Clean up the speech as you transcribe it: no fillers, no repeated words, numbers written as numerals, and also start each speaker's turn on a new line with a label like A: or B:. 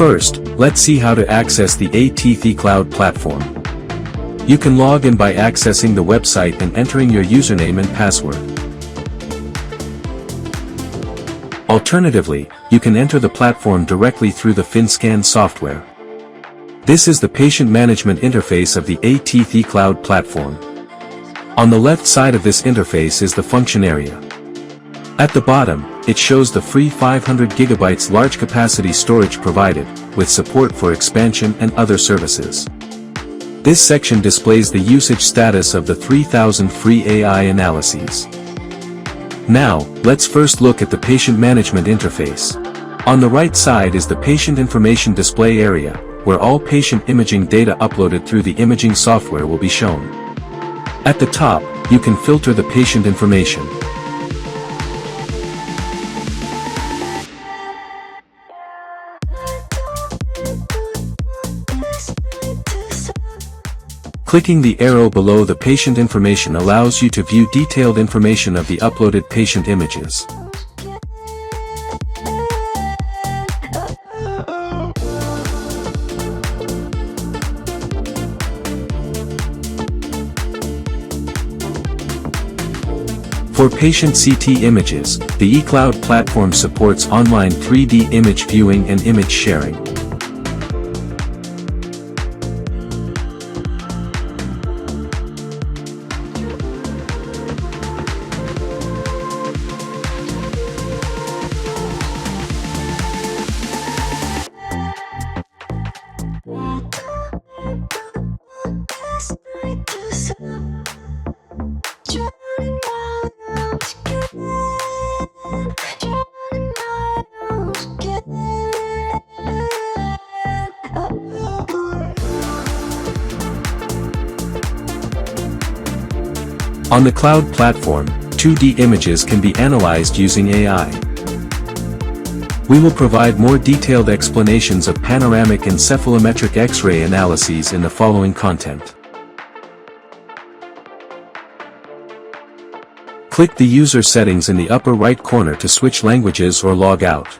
A: First, let's see how to access the Eighteeth eCloud platform. You can log in by accessing the website and entering your username and password. Alternatively, you can enter the platform directly through the FinScan software. This is the patient management interface of the Eighteeth eCloud platform. On the left side of this interface is the function area. At the bottom, it shows the free 500 GB large capacity storage provided, with support for expansion and other services. This section displays the usage status of the 3000 free AI analyses. Now, let's first look at the patient management interface. On the right side is the patient information display area, where all patient imaging data uploaded through the imaging software will be shown. At the top, you can filter the patient information. Clicking the arrow below the patient information allows you to view detailed information of the uploaded patient images. For patient CT images, the eCloud platform supports online 3D image viewing and image sharing. On the cloud platform, 2D images can be analyzed using AI. We will provide more detailed explanations of panoramic and cephalometric X-ray analyses in the following content. Click the user settings in the upper right corner to switch languages or log out.